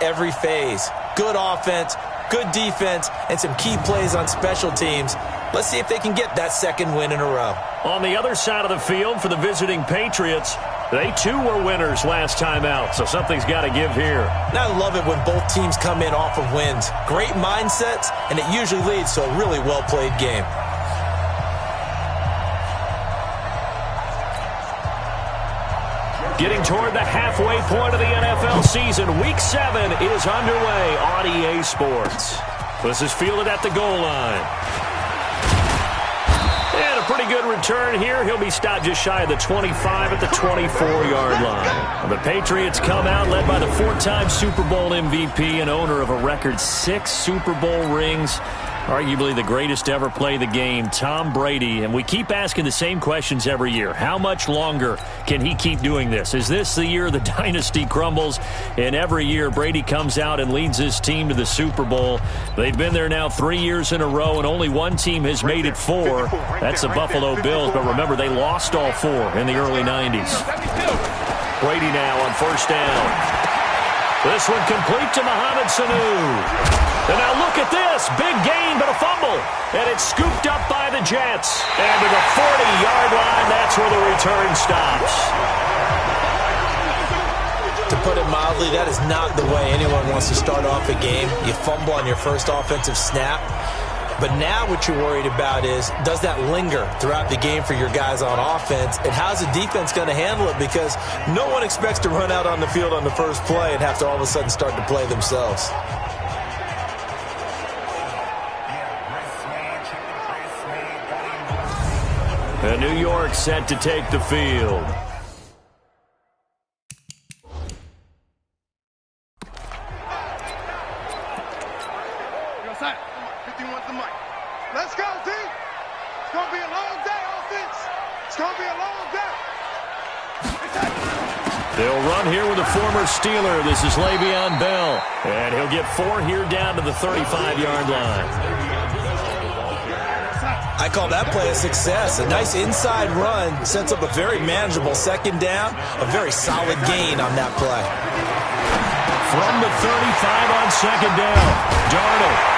every phase. Good offense, good defense, and some key plays on special teams. Let's see if they can get that second win in a row. On the other side of the field for the visiting Patriots, they too were winners last time out, so something's got to give here. And I love it when both teams come in off of wins. Great mindsets, and it usually leads to a really well-played game. Getting toward the halfway point of the NFL season, Week 7 is underway on EA Sports. This is fielded at the goal line. And a pretty good return here. He'll be stopped just shy of the 25 at the 24-yard line. The Patriots come out led by the 4-time Super Bowl MVP and owner of a record 6 Super Bowl rings. Arguably the greatest to ever play the game, Tom Brady. And we keep asking the same questions every year. How much longer can he keep doing this? Is this the year the dynasty crumbles? And every year, Brady comes out and leads his team to the Super Bowl. They've been there now 3 years in a row, and only one team has made it 4. That's the Buffalo Bills. But remember, they lost all 4 in the early 90s. Brady now on first down. This one complete to Mohamed Sanu. And now look at this. Big gain, but a fumble. And it's scooped up by the Jets. And to the 40-yard line, that's where the return stops. To put it mildly, that is not the way anyone wants to start off a game. You fumble on your first offensive snap. But now what you're worried about is, does that linger throughout the game for your guys on offense? And how's the defense going to handle it? Because no one expects to run out on the field on the first play and have to all of a sudden start to play themselves. And New York set to take the field. Let's go, D. It's going to be a long day, offense. It's going to be a long day. They'll run here with a former Steeler. This is Le'Veon Bell. And he'll get 4 here down to the 35-yard line. I call that play a success. A nice inside run sets up a very manageable second down. A very solid gain on that play. From the 35 on second down, Darnold.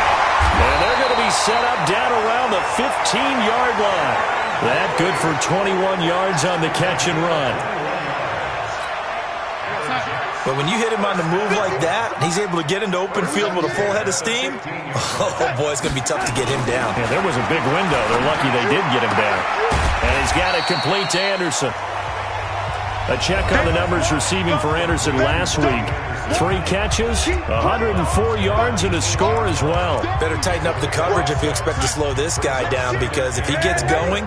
And they're going to be set up down around the 15-yard line. That good for 21 yards on the catch and run. But when you hit him on the move like that, he's able to get into open field with a full head of steam, oh boy, it's going to be tough to get him down. Yeah, there was a big window. They're lucky they did get him down. And he's got it complete to Anderson. A check on the numbers receiving for Anderson last week. 3 catches, 104 yards, and a score as well. Better tighten up the coverage if you expect to slow this guy down, because if he gets going,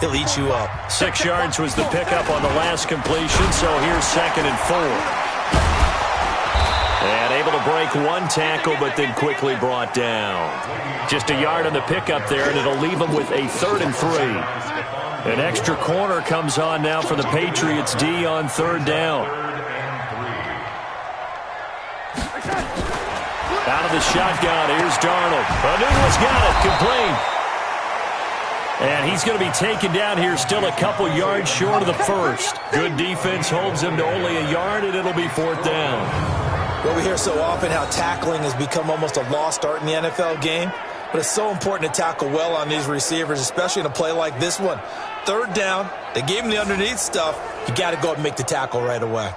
he'll eat you up. 6 yards was the pickup on the last completion, so here's 2nd and 4. And able to break 1 tackle, but then quickly brought down. Just a yard on the pickup there, and it'll leave him with a 3rd and 3. An extra corner comes on now for the Patriots D on 3rd down. Out of the shotgun, here's Darnold. Anuno's got it, complete. And he's going to be taken down here, still a couple yards short of the first. Good defense holds him to only a yard, and it'll be 4th down. Well, we hear so often how tackling has become almost a lost art in the NFL game. But it's so important to tackle well on these receivers, especially in a play like this one. 3rd down, they gave him the underneath stuff. You got to go and make the tackle right away.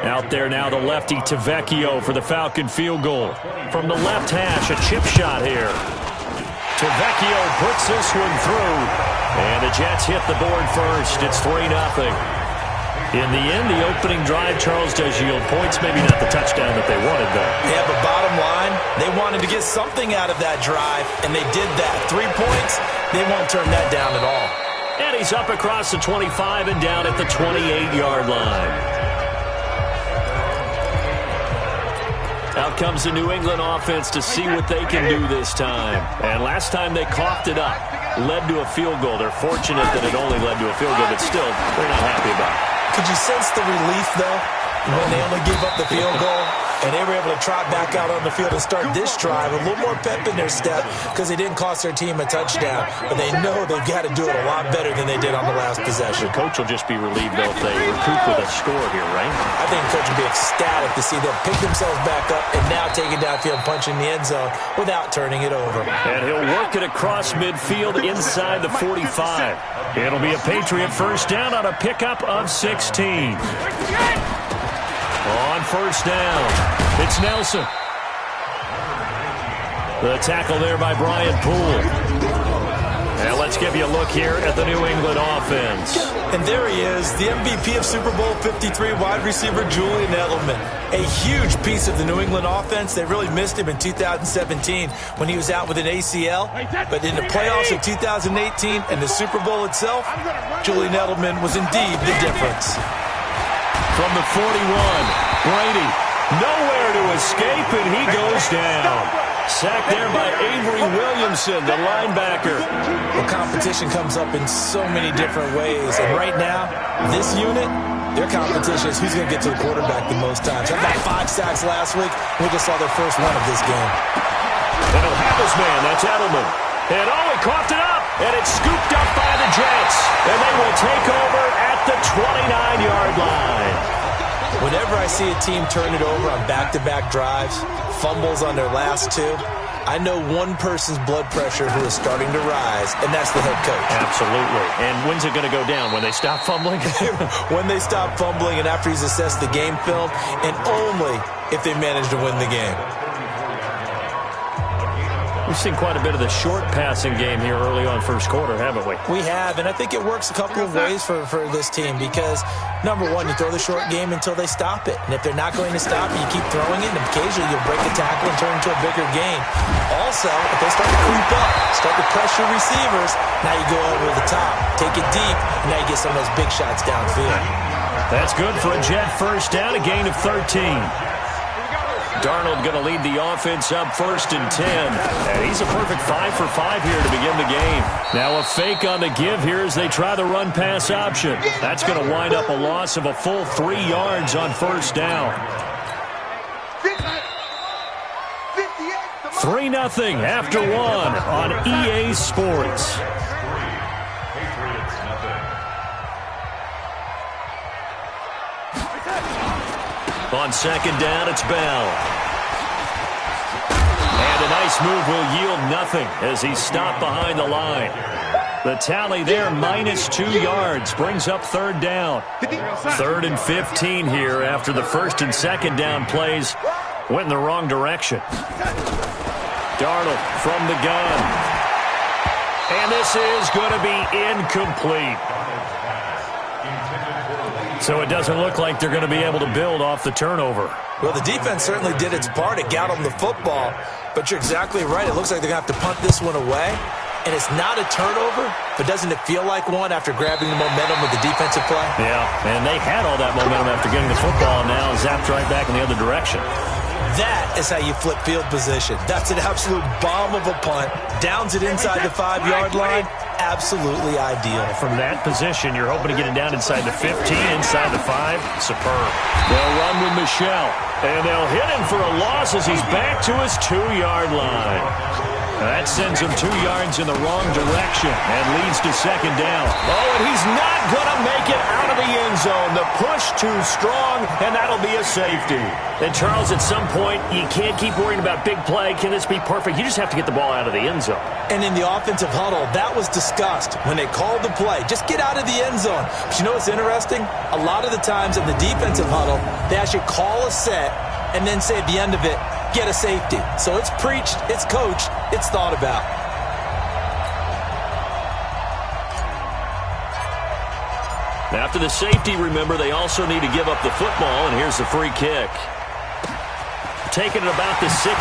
Out there now, the lefty Tavecchio for the Falcon field goal. From the left hash, a chip shot here. Tavecchio puts this one through. And the Jets hit the board first. It's 3-0. In the end, the opening drive, Charles, does yield points. Maybe not the touchdown that they wanted, though. Yeah, but bottom line, they wanted to get something out of that drive, and they did that. 3 points, they won't turn that down at all. And he's up across the 25 and down at the 28-yard line. Out comes the New England offense to see what they can do this time. And last time they coughed it up, led to a field goal. They're fortunate that it only led to a field goal, but still, they're not happy about it. Could you sense the relief, though, when they only gave up the field goal? And they were able to trot back out on the field and start this drive. A little more pep in their step because they didn't cost their team a touchdown. But they know they've got to do it a lot better than they did on the last possession. The coach will just be relieved, though, if they recoup with a score here, right? I think the coach will be ecstatic to see them pick themselves back up and now take it downfield and punch in the end zone without turning it over. And he'll work it across midfield inside the 45. It'll be a Patriot first down on a pickup of 16. On first down, it's Nelson. The tackle there by Brian Poole. And let's give you a look here at the New England offense. And there he is, the MVP of Super Bowl 53, wide receiver Julian Edelman. A huge piece of the New England offense. They really missed him in 2017 when he was out with an ACL. But in the playoffs of 2018 and the Super Bowl itself, Julian Edelman was indeed the difference. From the 41, Brady, nowhere to escape, and he goes down. Sacked there by Avery Williamson, the linebacker. The competition comes up in so many different ways. And right now, this unit, their competition is who's going to get to the quarterback the most times. They had 5 sacks last week. We just saw their first one of this game. And he'll have his man. That's Edelman. And he coughed it up. And it's scooped up by the Jets. And they will take over at the 29-yard line. Whenever I see a team turn it over on back-to-back drives, fumbles on their last 2, I know one person's blood pressure who is starting to rise, and that's the head coach. Absolutely. And when's it going to go down? When they stop fumbling? When they stop fumbling and after he's assessed the game film, and only if they manage to win the game. We've seen quite a bit of the short passing game here early on first quarter, haven't we? We have, and I think it works a couple of ways for this team because, number one, you throw the short game until they stop it. And if they're not going to stop it, you keep throwing it, and occasionally you'll break a tackle and turn it into a bigger gain. Also, if they start to creep up, start to pressure receivers, now you go over the top, take it deep, and now you get some of those big shots downfield. That's good for a Jet first down, a gain of 13. Darnold going to lead the offense up 1st and 10. And he's a perfect 5 for 5 here to begin the game. Now a fake on the give here as they try the run-pass option. That's going to wind up a loss of a full 3 yards on first down. 3-0 after 1 on EA Sports. On second down, it's Bell. And a nice move will yield nothing as he's stopped behind the line. The tally there, -2 yards, brings up 3rd down. 3rd and 15 here after the 1st and 2nd down plays went in the wrong direction. Darnold from the gun. And this is going to be incomplete. So it doesn't look like they're going to be able to build off the turnover. Well, the defense certainly did its part. It got them the football. But you're exactly right. It looks like they're going to have to punt this one away. And it's not a turnover, but doesn't it feel like one after grabbing the momentum with the defensive play? Yeah, and they had all that momentum after getting the football, and now zapped right back in the other direction. That is how you flip field position. That's an absolute bomb of a punt. Downs it inside the 5-yard line. Absolutely ideal. From that position, you're hoping to get it down inside the 15, inside the 5. Superb. They'll run with Michelle, and they'll hit him for a loss as he's back to his 2-yard line. That sends him 2 yards in the wrong direction and leads to second down. Oh, and he's not going to make it out of the end zone. The push too strong, and that'll be a safety. And, Charles, at some point, you can't keep worrying about big play. Can this be perfect? You just have to get the ball out of the end zone. And in the offensive huddle, that was discussed when they called the play. Just get out of the end zone. But you know what's interesting? A lot of the times in the defensive huddle, they actually call a set and then say at the end of it, get a safety. So it's preached, it's coached, it's thought about. After the safety, remember, they also need to give up the football, and here's the free kick. Taking it about the 16.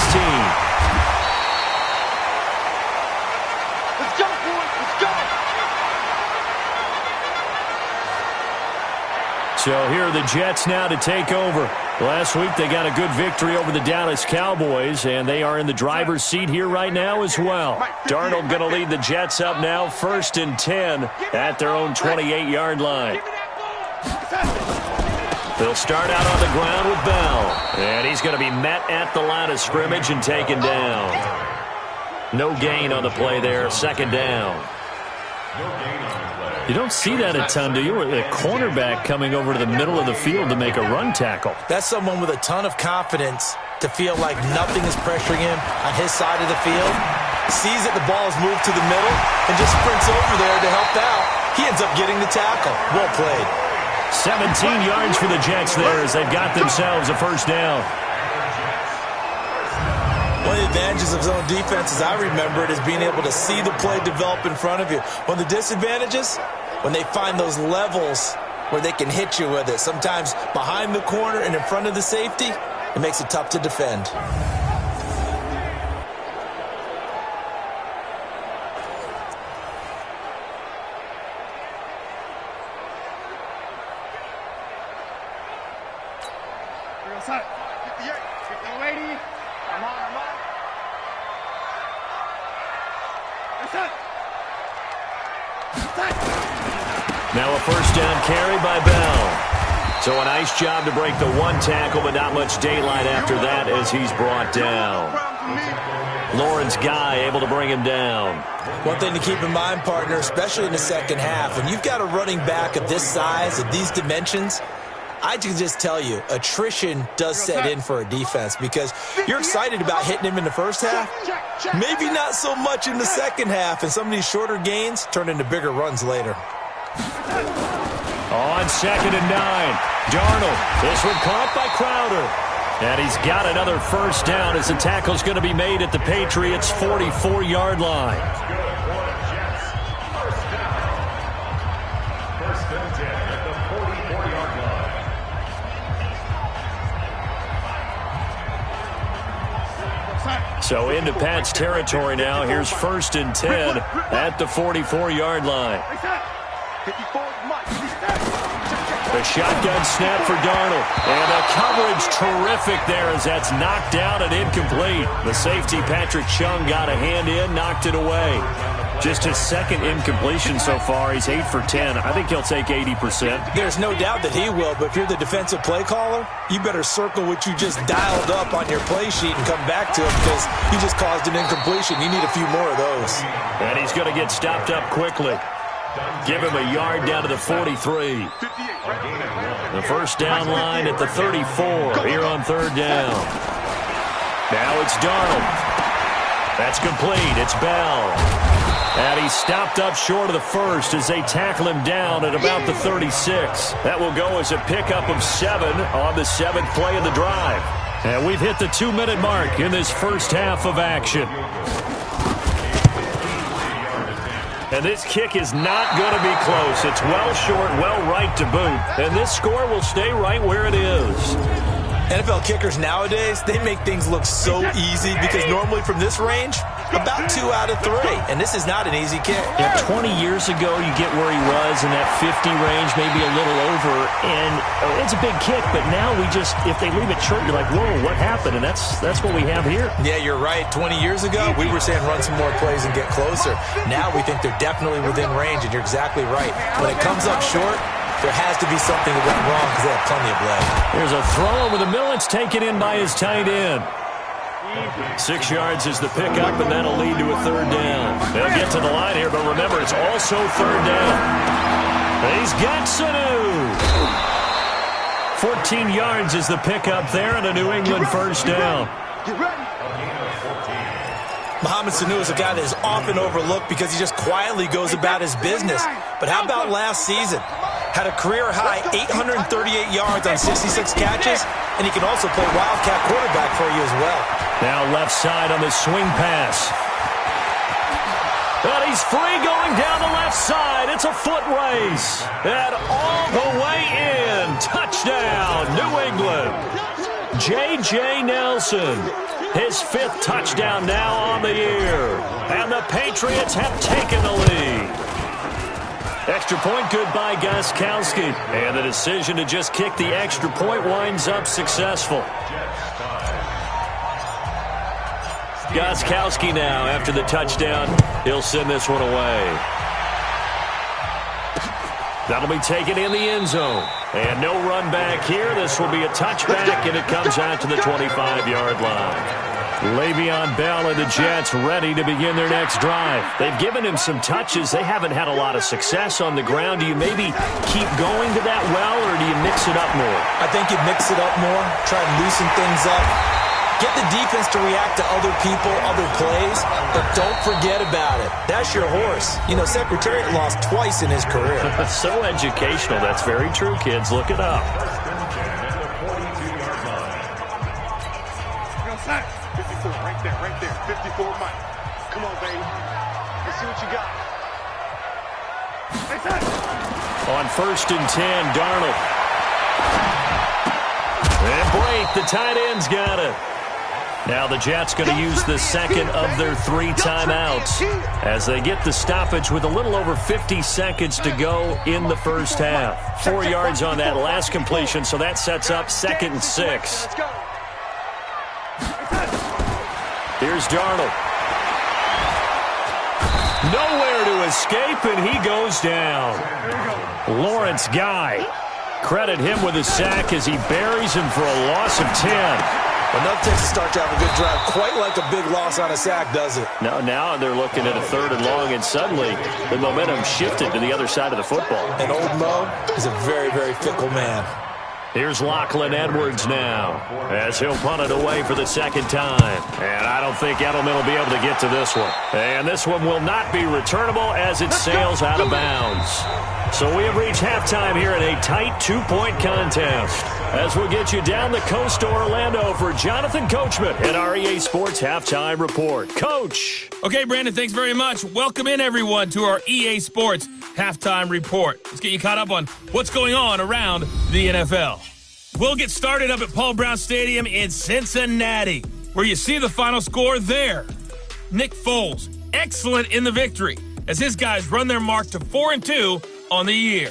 Let's go, boys. Let's go. So here are the Jets now to take over. Last week they got a good victory over the Dallas Cowboys, and they are in the driver's seat here right now as well. Darnold going to lead the Jets up now, 1st and 10 at their own 28-yard line. They'll start out on the ground with Bell. And he's going to be met at the line of scrimmage and taken down. No gain on the play there. Second down. You don't see that a ton, do you? A cornerback coming over to the middle of the field to make a run tackle. That's someone with a ton of confidence to feel like nothing is pressuring him on his side of the field. Sees that the ball is moved to the middle and just sprints over there to help out. He ends up getting the tackle. Well played. 17 yards for the Jets there as they've got themselves a first down. One of the advantages of zone defense, as I remember it, is being able to see the play develop in front of you. One of the disadvantages, when they find those levels where they can hit you with it, sometimes behind the corner and in front of the safety, it makes it tough to defend. Now a first down carry by Bell. So a nice job to break the one tackle, but not much daylight after that as he's brought down. Lawrence Guy able to bring him down. One thing to keep in mind, partner, especially in the second half, when you've got a running back of this size, of these dimensions, I can just tell you, attrition does set in for a defense because you're excited about hitting him in the first half. Maybe not so much in the second half, and some of these shorter gains turn into bigger runs later. On 2nd and 9, Darnold. This one caught by Crowder. And he's got another first down as the tackle's going to be made at the Patriots' 44-yard line. First and 10 at the 44-yard line. So into Pat's territory now. Here's 1st and 10 at the 44-yard line. The shotgun snap for Darnold. And the coverage terrific there as that's knocked down and incomplete. The safety, Patrick Chung, got a hand in, knocked it away. Just his second incompletion so far. He's 8 for 10. I think he'll take 80%. There's no doubt that he will, but if you're the defensive play caller, you better circle what you just dialed up on your play sheet and come back to it because you just caused an incompletion. You need a few more of those. And he's going to get stopped up quickly. Give him a yard down to the 43. The first down line at the 34 here on 3rd down. Now it's Darnold. That's complete. It's Bell. And he's stopped up short of the first as they tackle him down at about the 36. That will go as a pickup of 7 on the 7th play of the drive. And we've hit the 2-minute mark in this first half of action. And this kick is not going to be close. It's well short, well right to boot. And this score will stay right where it is. NFL kickers nowadays, they make things look so easy because normally from this range, about 2 out of 3. And this is not an easy kick. Yeah, 20 years ago, you get where he was in that 50 range, maybe a little over. And it's a big kick, but now we just, if they leave it short, you're like, whoa, what happened? And that's what we have here. Yeah, you're right. 20 years ago, we were saying run some more plays and get closer. Now we think they're definitely within range, and you're exactly right. When it comes up short, there has to be something that went wrong because they have plenty of leg. Here's a throw over the middle. It's taken in by his tight end. 6 yards is the pickup, and that'll lead to a 3rd down. They'll get to the line here, but remember, it's also 3rd down. He's got Sanu. 14 yards is the pickup there, and a New England first down. Mohamed Sanu is a guy that is often overlooked because he just quietly goes about his business. But how about last season? Had a career-high 838 yards on 66 catches, and he can also play wildcat quarterback for you as well. Now left side on the swing pass. And he's free going down the left side. It's a foot race. And all the way in. Touchdown, New England. J.J. Nelson. His 5th touchdown now on the year. And the Patriots have taken the lead. Extra point good by Gostkowski. And the decision to just kick the extra point winds up successful. Gostkowski now, after the touchdown, he'll send this one away. That'll be taken in the end zone. And no run back here. This will be a touchback, and it comes out to the 25-yard line. Le'Veon Bell and the Jets ready to begin their next drive. They've given him some touches. They haven't had a lot of success on the ground. Do you maybe keep going to that well, or do you mix it up more? I think you mix it up more, try to loosen things up. Get the defense to react to other people, other plays, but don't forget about it. That's your horse. You know, Secretariat lost twice in his career. So educational. That's very true, kids. Look it up. 54, right there. 54, Mike. Come on, baby. Let's see what you got. On 1st and 10, Darnold. And Blake, the tight end's got it. Now the Jets going to use the second of their 3 timeouts as they get the stoppage with a little over 50 seconds to go in the first half. 4 yards on that last completion, so that sets up 2nd and 6. Here's Darnold. Nowhere to escape, and he goes down. Lawrence Guy. Credit him with a sack as he buries him for a loss of 10. Enough takes to start to have a good drive. Quite like a big loss on a sack, does it? Now they're looking at a 3rd and long, and suddenly the momentum shifted to the other side of the football. And old Mo is a very, very fickle man. Here's Lachlan Edwards now as he'll punt it away for the 2nd time. And I don't think Edelman will be able to get to this one. And this one will not be returnable as it sails out of bounds. So we have reached halftime here in a tight 2-point contest. As we'll get you down the coast to Orlando for Jonathan Coachman at our EA Sports Halftime Report. Coach. Okay, Brandon, thanks very much. Welcome in, everyone, to our EA Sports Halftime Report. Let's get you caught up on what's going on around the NFL. We'll get started up at Paul Brown Stadium in Cincinnati, where you see the final score there. Nick Foles, excellent in the victory, as his guys run their mark to 4-2 on the year.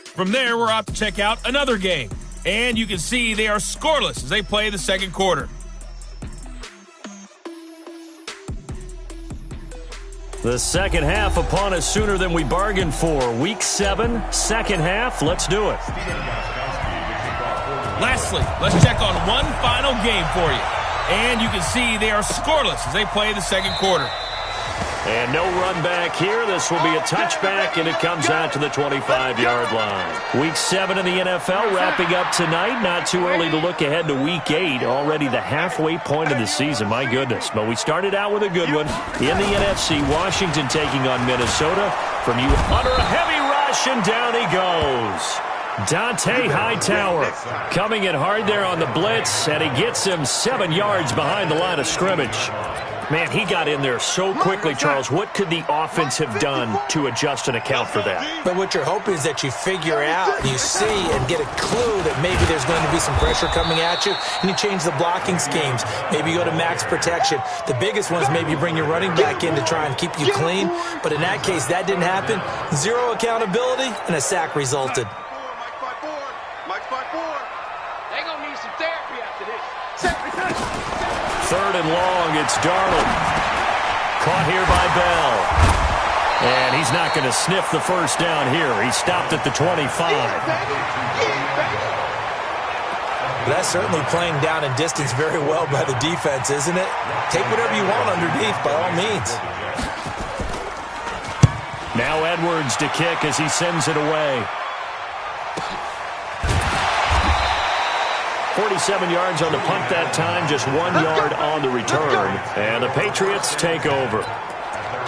From there, we're off to check out another game, and you can see they are scoreless as they play the second quarter. The second half upon us sooner than we bargained for. Week 7, second half. Let's do it. Lastly, let's check on one final game for you. And you can see they are scoreless as they play the second quarter. And no run back here. This will be a touchback, and it comes out to the 25-yard line. Week 7 in the NFL wrapping up tonight. Not too early to look ahead to Week 8. Already the halfway point of the season. My goodness. But we started out with a good one. In the NFC, Washington taking on Minnesota. From you under a heavy rush, and down he goes. Dante Hightower coming in hard there on the blitz, and he gets him 7 yards behind the line of scrimmage. Man, he got in there so quickly, Charles. What could the offense have done to adjust and account for that? But what you're hoping is that you figure out, you see, and get a clue that maybe there's going to be some pressure coming at you, and you change the blocking schemes. Maybe you go to max protection. The biggest one is maybe you bring your running back in to try and keep you clean. But in that case, that didn't happen. Zero accountability, and a sack resulted. Mike 5-4. They're going to need some therapy after this. 3rd and long, it's Darnold. Caught here by Bell. And he's not going to sniff the first down here. He stopped at the 25. That's certainly playing down in distance very well by the defense, isn't it? Take whatever you want underneath, by all means. Now Edwards to kick as he sends it away. 47 yards on the punt that time, just 1 yard on the return. And the Patriots take over.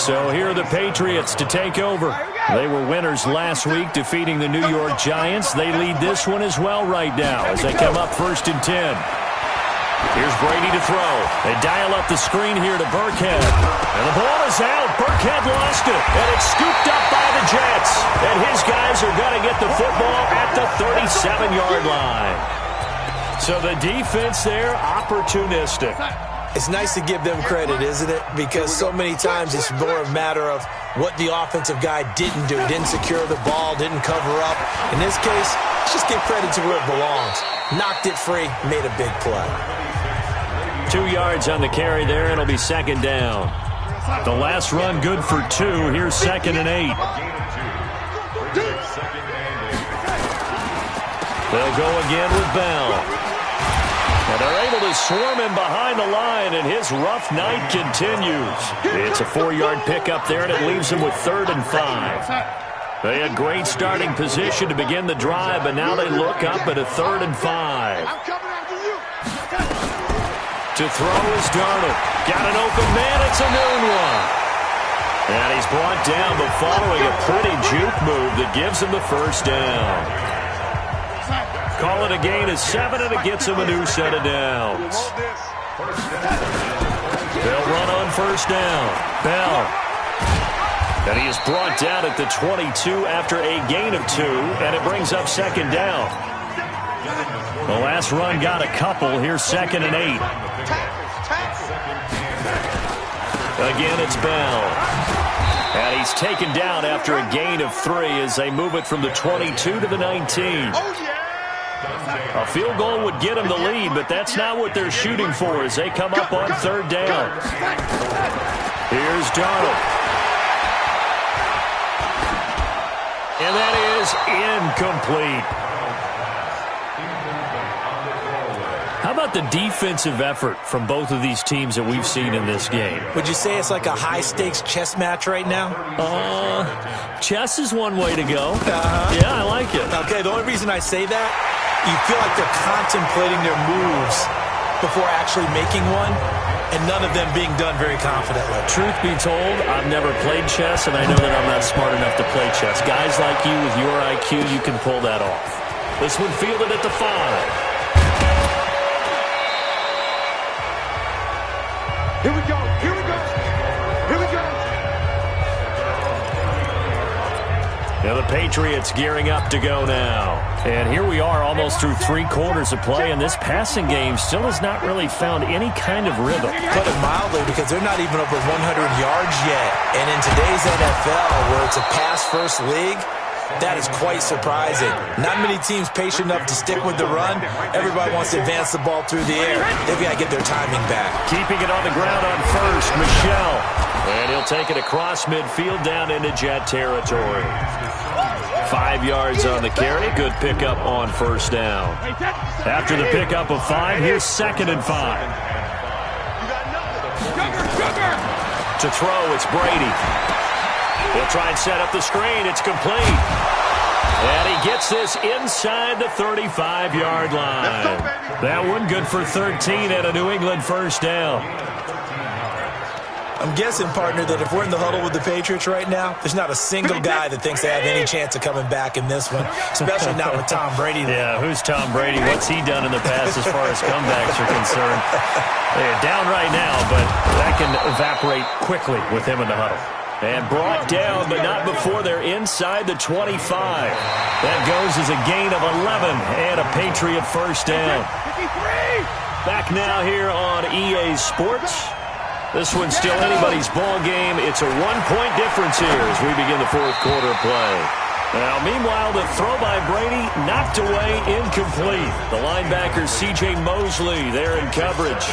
So here are the Patriots to take over. They were winners last week, defeating the New York Giants. They lead this one as well right now as they come up 1st and 10. Here's Brady to throw. They dial up the screen here to Burkhead. And the ball is out. Burkhead lost it. And it's scooped up by the Jets. And his guys are going to get the football at the 37-yard line. So the defense there, opportunistic. It's nice to give them credit, isn't it? Because so many times it's more a matter of what the offensive guy didn't do. Didn't secure the ball, didn't cover up. In this case, let's just give credit to where it belongs. Knocked it free, made a big play. 2 yards on the carry there, and it'll be 2nd down. The last run good for 2. Here's 2nd and 8. They'll go again with Bell. And they're able to swarm him behind the line, and his rough night continues. It's a 4-yard pickup there, and it leaves him with 3rd and 5. They had great starting position to begin the drive, but now they look up at a 3rd and 5. To throw is Darnold. Got an open man. It's a noon one. And he's brought down, but following a pretty juke move that gives him the first down. Call it a gain of 7, and it gets him a new set of downs. They'll run on first down. Bell. And he is brought down at the 22 after a gain of 2, and it brings up 2nd down. The last run got a couple. Here's 2nd and 8. Again, it's Bell. And he's taken down after a gain of 3 as they move it from the 22 to the 19. A field goal would get them the lead, but that's not what they're shooting for as they come up on 3rd down. Here's Darnold. And that is incomplete. How about the defensive effort from both of these teams that we've seen in this game? Would you say it's like a high-stakes chess match right now? Chess is one way to go. Yeah, I like it. Okay, the only reason I say that, you feel like they're contemplating their moves before actually making one, and none of them being done very confidently. Truth be told, I've never played chess, and I know that I'm not smart enough to play chess. Guys like you with your IQ, you can pull that off. This one fielded at the 5. Here we go. Here we go. Here we go. Now the Patriots gearing up to go now. And here we are almost through 3 quarters of play, and this passing game still has not really found any kind of rhythm. Put it mildly, because they're not even over 100 yards yet. And in today's NFL, where it's a pass-first league, that is quite surprising. Not many teams patient enough to stick with the run. Everybody wants to advance the ball through the air. They've got to get their timing back. Keeping it on the ground on first, Michel. And he'll take it across midfield down into Jet territory. 5 yards on the carry. Good pickup on first down. After the pickup of 5, here's 2nd and 5. To throw, it's Brady. He'll try and set up the screen. It's complete. And he gets this inside the 35-yard line. That one good for 13 and a New England first down. I'm guessing, partner, that if we're in the huddle with the Patriots right now, there's not a single guy that thinks they have any chance of coming back in this one, especially not with Tom Brady. Yeah, who's Tom Brady? What's he done in the past as far as comebacks are concerned? They're down right now, but that can evaporate quickly with him in the huddle. And brought down, but not before they're inside the 25. That goes as a gain of 11 and a Patriot first down. Back now here on EA Sports. This one's still anybody's ball game. It's a 1-point difference here as we begin the 4th quarter play. Now, meanwhile, the throw by Brady knocked away, incomplete. The linebacker C.J. Mosley there in coverage.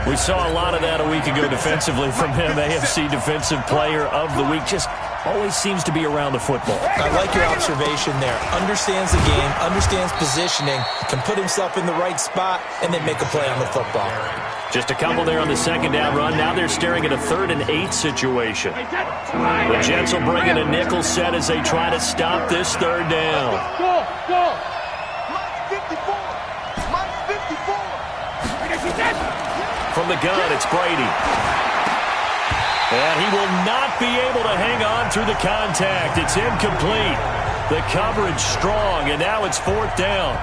We saw a lot of that a week ago defensively from him. AFC Defensive Player of the Week. Just always seems to be around the football. I like your observation there. Understands the game, understands positioning, can put himself in the right spot, and then make a play on the football. Just a couple there on the 2nd down run. Now they're staring at a 3rd and 8 situation. The Jets will bring in a nickel set as they try to stop this 3rd down. Go, go. Mike 54. Mike 54. From the gun, it's Brady. And he will not be able to hang on through the contact. It's incomplete. The coverage strong, and now it's 4th down.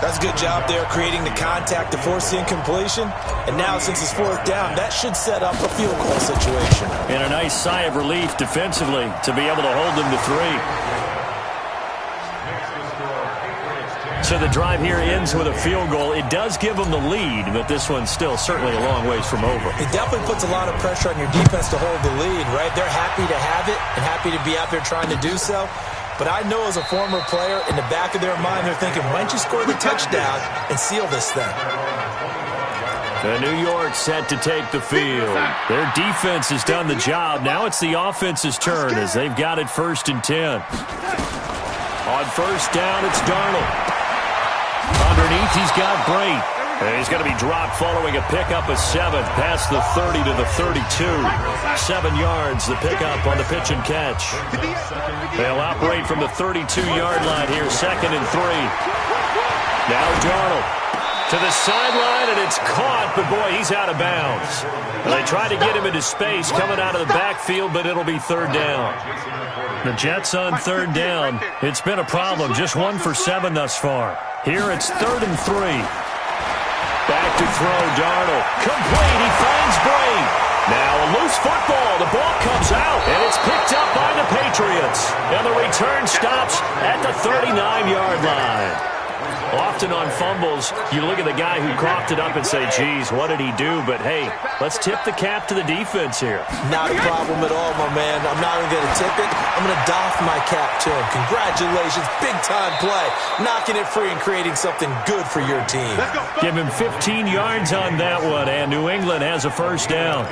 That's a good job there, creating the contact to force the incompletion. And now, since it's 4th down, that should set up a field goal situation. And a nice sigh of relief defensively to be able to hold them to 3. So the drive here ends with a field goal. It does give them the lead, but this one's still certainly a long ways from over. It definitely puts a lot of pressure on your defense to hold the lead, right? They're happy to have it and happy to be out there trying to do so. But I know as a former player, in the back of their mind, they're thinking, why don't you score the touchdown and seal this thing? The New York set to take the field. Their defense has done the job. Now it's the offense's turn as they've got it 1st and 10. On first down, it's Darnold. underneath. He's got Brait. And he's going to be dropped following a pickup of 7 past the 30 to the 32. 7 yards, the pickup on the pitch and catch. They'll operate from the 32-yard line here, 2nd and 3. Now Darnold to the sideline, and it's caught, but boy, he's out of bounds. And they try to get him into space coming out of the backfield, but it'll be 3rd down. The Jets on 3rd down. It's been a problem, just 1 for 7 thus far. Here it's 3rd and 3. Back to throw, Darnold. Complete, he finds Brait. Now a loose football. The ball comes out, and it's picked up by the Patriots. And the return stops at the 39-yard line. Often on fumbles, you look at the guy who coughed it up and say, geez, what did he do? But, hey, let's tip the cap to the defense here. Not a problem at all, my man. I'm not even going to tip it. I'm going to doff my cap to him. Congratulations. Big-time play. Knocking it free and creating something good for your team. Give him 15 yards on that one, and New England has a 1st down.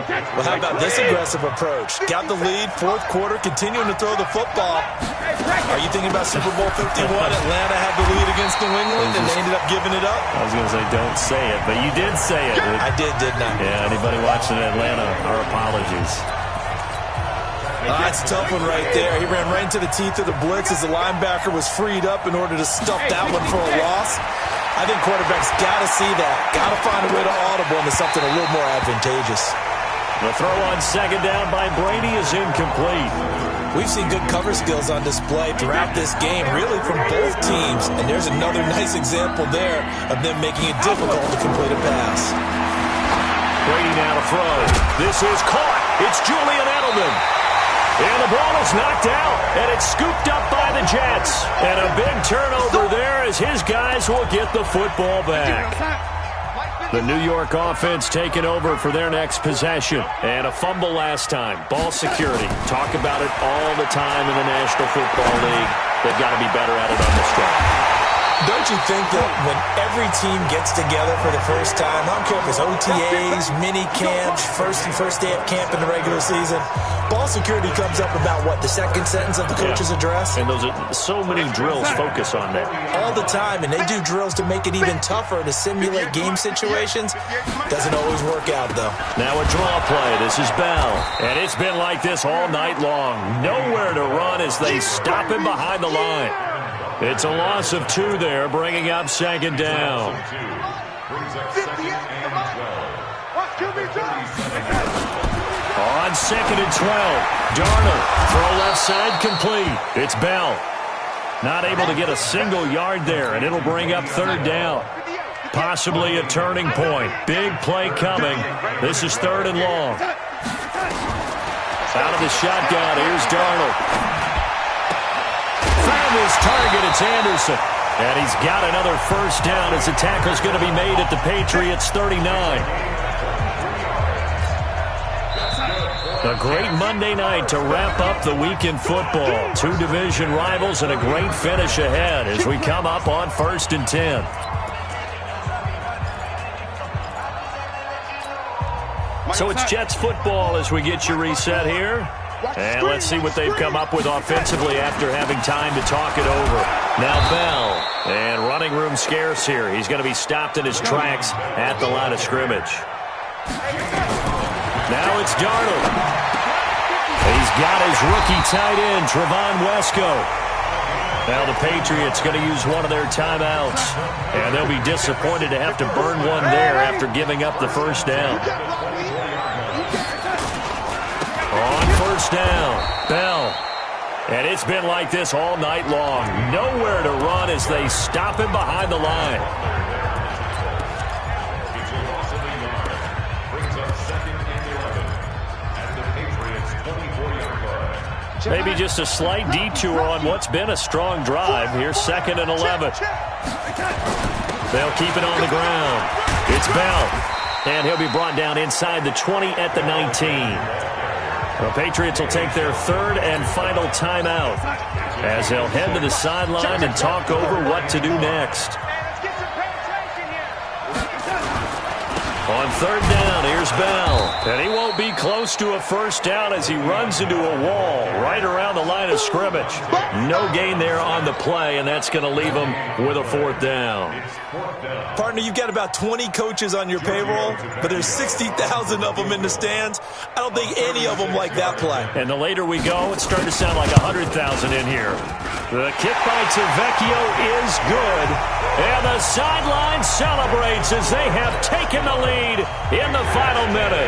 Well, how about this aggressive approach? Got the lead, 4th quarter, continuing to throw the football. Are you thinking about Super Bowl 51? Atlanta had the lead against New England, and they ended up giving it up? I was going to say, don't say it, but you did say it. I did, didn't I? Yeah, anybody watching Atlanta, our apologies. That's a tough one right there. He ran right into the teeth of the blitz as the linebacker was freed up in order to stuff that one for a loss. I think quarterbacks got to see that. Got to find a way to audible into something a little more advantageous. The throw on 2nd down by Brady is incomplete. We've seen good cover skills on display throughout this game, really from both teams. And there's another nice example there of them making it difficult to complete a pass. Brady now to throw. This is caught. It's Julian Edelman. And the ball is knocked out, and it's scooped up by the Jets. And a big turnover there as his guys will get the football back. The New York offense taking over for their next possession. And a fumble last time. Ball security. Talk about it all the time in the National Football League. They've got to be better at it on this drive. Don't you think that when every team gets together for the first time, I don't care if it's OTAs, mini camps, first day of camp in the regular season, ball security comes up about, what, the 2nd sentence of the coach's address? And those are so many drills focus on that. All the time, and they do drills to make it even tougher to simulate game situations. Doesn't always work out, though. Now a draw play. This is Bell. And it's been like this all night long. Nowhere to run as they stop him behind the line. It's a loss of 2 there, bringing up 2nd down. On 2nd and 12, Darnold, throw left side complete. It's Bell. Not able to get a single yard there, and it'll bring up 3rd down. Possibly a turning point. Big play coming. This is 3rd and long. Out of the shotgun, here's Darnold. Found his target, it's Anderson. And he's got another 1st down as the tackle's going to be made at the Patriots' 39. A great Monday night to wrap up the week in football. 2 division rivals and a great finish ahead as we come up on 1st and 10. So it's Jets football as we get you reset here. And let's see what they've come up with offensively after having time to talk it over. Now Bell, and running room scarce here. He's going to be stopped in his tracks at the line of scrimmage. Now it's Darnold. He's got his rookie tight end, Trevon Wesco. Now the Patriots going to use one of their timeouts. And they'll be disappointed to have to burn one there after giving up the 1st down. On 1st down, Bell. And it's been like this all night long. Nowhere to run as they stop him behind the line. Maybe just a slight detour on what's been a strong drive. Here's 2nd and 11. They'll keep it on the ground. It's Bell. And he'll be brought down inside the 20 at the 19. The Patriots will take their 3rd and final timeout as they'll head to the sideline and talk over what to do next. On third down, here's Bell. And he won't be close to a first down as he runs into a wall right around the line of scrimmage. No gain there on the play, and that's going to leave him with a fourth down. Partner, you've got about 20 coaches on your payroll, but there's 60,000 of them in the stands. I don't think any of them like that play. And the later we go, it's starting to sound like 100,000 in here. The kick by Tavecchio is good. And the sideline celebrates as they have taken the lead in the final minute.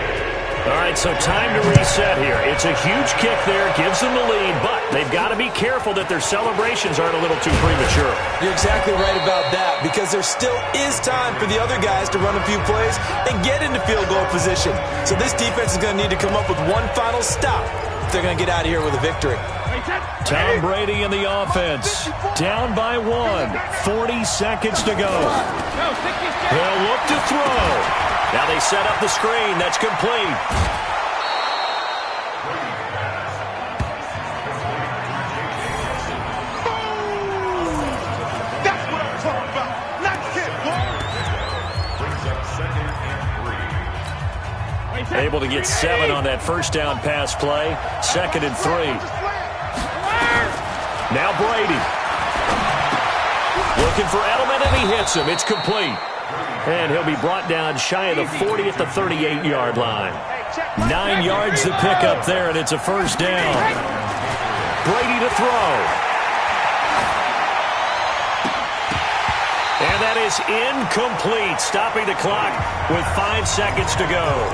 All right, so time to reset here. It's a huge kick there, gives them the lead, but they've got to be careful that their celebrations aren't a little too premature. You're exactly right about that, because there still is time for the other guys to run a few plays and get into field goal position. So this defense is going to need to come up with one final stop if they're going to get out of here with a victory. Tom Brady in the offense. Down by 1. 40 seconds to go. They'll look to throw. Now they set up the screen. That's complete. That's what I'm talking about. Nice hit, boy. Brings up 2nd and 3. Able to get 7 on that first down pass play. 2nd and 3. Now Brady. Looking for Edelman, and he hits him. It's complete. And he'll be brought down shy of the 40 at the 38-yard line. 9 yards to pick up there, and it's a first down. Brady to throw. And that is incomplete, stopping the clock with 5 seconds to go.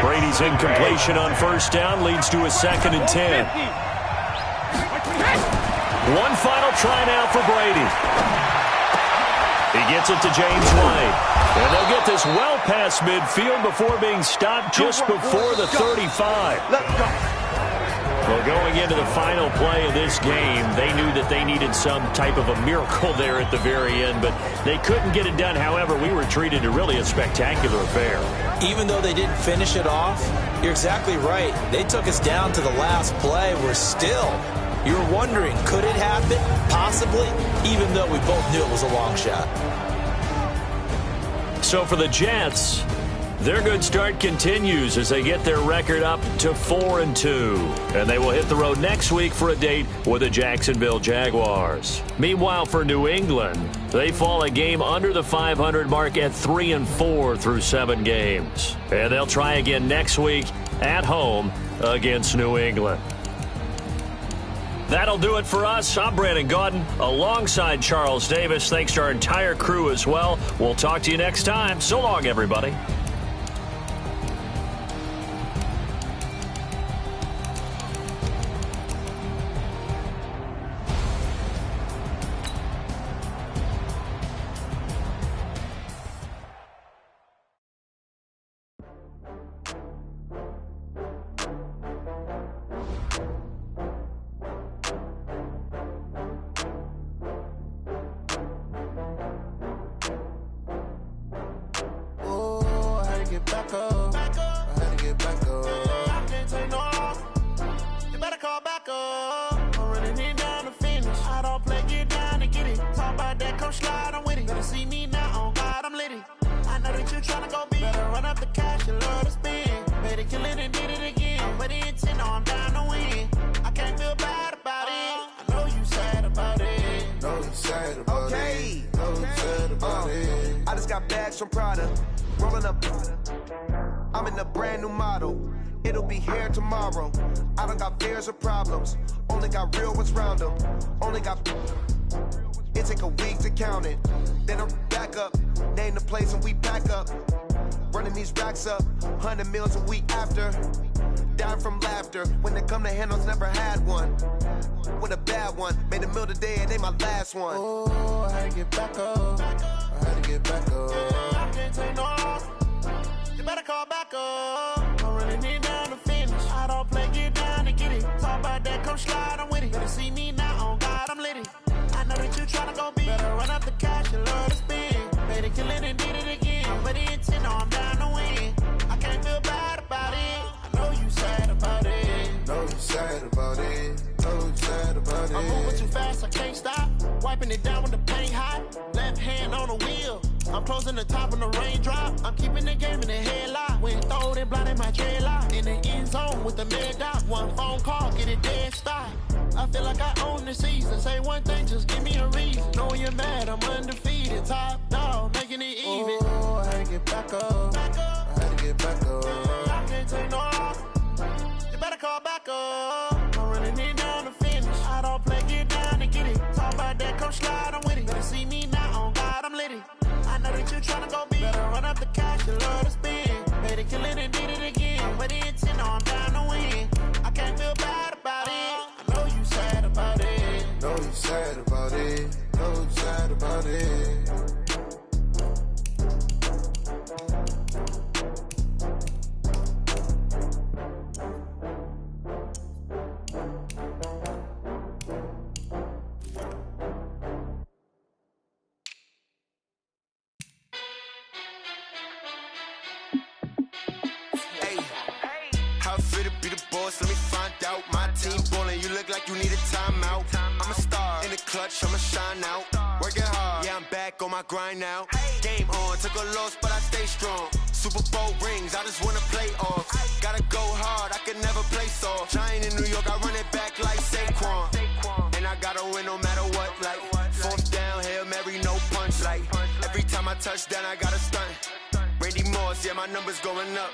Brady's incompletion on first down leads to a 2nd and 10. One final try now for Brady. He gets it to James White. And they'll get this well past midfield before being stopped just before the 35. Let's go. Well, going into the final play of this game, they knew that they needed some type of a miracle there at the very end, but they couldn't get it done. However, we were treated to really a spectacular affair. Even though they didn't finish it off, you're exactly right. They took us down to the last play. We're still, you're wondering, could it happen? Possibly, even though we both knew it was a long shot. So for the Jets, their good start continues as they get their record up to 4-2. And they will hit the road next week for a date with the Jacksonville Jaguars. Meanwhile, for New England, they fall a game under the 500 mark at 3-4 through 7 games. And they'll try again next week at home against New England. That'll do it for us. I'm Brandon Gaudin alongside Charles Davis. Thanks to our entire crew as well. We'll talk to you next time. So long, everybody. Some Prada, rolling up. I'm in a brand new model. It'll be here tomorrow. I don't got fears or problems. Only got real ones round them. Only got. It take a week to count it. Then I'm back up. Name the place and we pack up. Running these racks up. 100 meals a week after. Dying from laughter. When it come to handles, never had one. With a bad one. Made a meal today and they my last one. Oh, I had to get back up. I had to get back up. I can't take no loss. You better call back up. I'm running it down to finish. I don't play, get down to get it. Talk about that, come slide, I'm with it. Better see me now, on God, I'm litty. I know that you tryna go big. Better run up the cash, you love to spend. Made it, kill it, and did it again. But the intent, no, I'm down to win. I can't feel bad about it. I know you sad about it. Know you sad about it. Know you sad about it. I'm moving too fast, I can't stop. Wiping it down with the paint hot. Left hand on the wheel. I'm closing the top on the raindrop. I'm keeping the game in the headlock. When throwed and blinded my dreadlock. In the end zone with the mid dot. One phone call, get it dead stop. I feel like I own the season. Say one thing, just give me a reason. Know you're mad, I'm undefeated. Top dog, making it even. Oh, I had to get back up. I had to get back up. I can't take no loss. You better call back up. I'm running it down to finish. I don't play, get down and get it. Talk about that, come slide, I'm with it. Better see me now, on God, I'm lit it. I know that you tryna go big. Better run up the cash, you love to spend. Made it, kill it, and did it again. But the intent, no, I'm down to win. I can't feel bad about it. I know you sad about it. Know you sad about it. Know you sad about it. How fit to be the boss? Let me find out. My team ballin', you look like you need a timeout. I'm a star in the clutch, I'ma shine out. Working hard, yeah, I'm back on my grind now. Game on, took a loss, but I stay strong. Super Bowl rings, I just wanna play off. Gotta go hard, I can never play soft. Giant in New York, I run it back like Saquon. And I gotta win no matter what, like fourth down, Hail Mary, no punch. Like every time I touch down, I gotta stunt. Randy Moss, yeah, my numbers going up.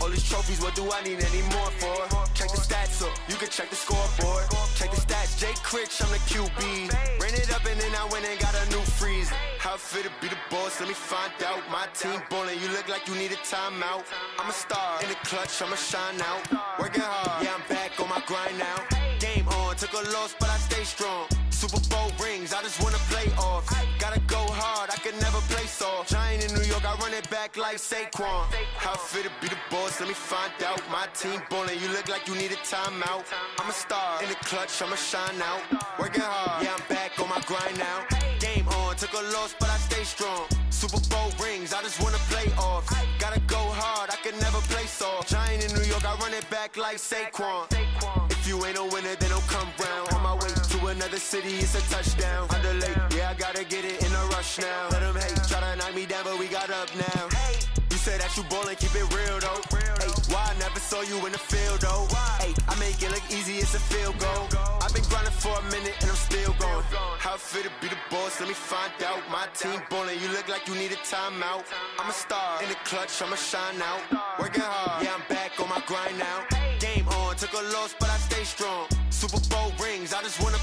All these trophies, what do I need any more for? Check the stats up, you can check the scoreboard. Check the stats, Jay Critch, I'm the QB. Ran it up and then I went and got a new freeze. How fit to be the boss, let me find out. My team ballin', you look like you need a timeout. I'm a star in the clutch, I'ma shine out. Working hard, yeah, I'm back on my grind now. Game on, took a loss, but I stay strong. Super Bowl rings, I just wanna play off. Gotta go hard, I can never play soft. Giant in New York, I run it back like Saquon. How fit to be the boss, let me find out. My team ballin', you look like you need a timeout. I'm a star in the clutch, I'ma shine out. Working hard, yeah, I'm back on my grind now. Game on, took a loss, but I stay strong. Super Bowl rings, I just wanna play off. Gotta go hard, I can never play soft. Giant in New York, I run it back like Saquon. If you ain't a winner, then don't come round. On my way to another city, it's a touchdown. Underlay, yeah, I gotta get it in a rush now. Let them hate, try to knock me down, but we got up now. You say that you ballin', keep it real though. Hey, why I never saw you in the field though? Hey, I make it look easy, it's a field goal. I've been grinding for a minute and I'm still going. How fit to be the boss, let me find out. My team ballin', you look like you need a timeout. I'm a star in the clutch, I'ma shine out. Working hard, yeah, I'm back on my grind now. Game on, took a loss, but I stay strong. Super Bowl rings, I just wanna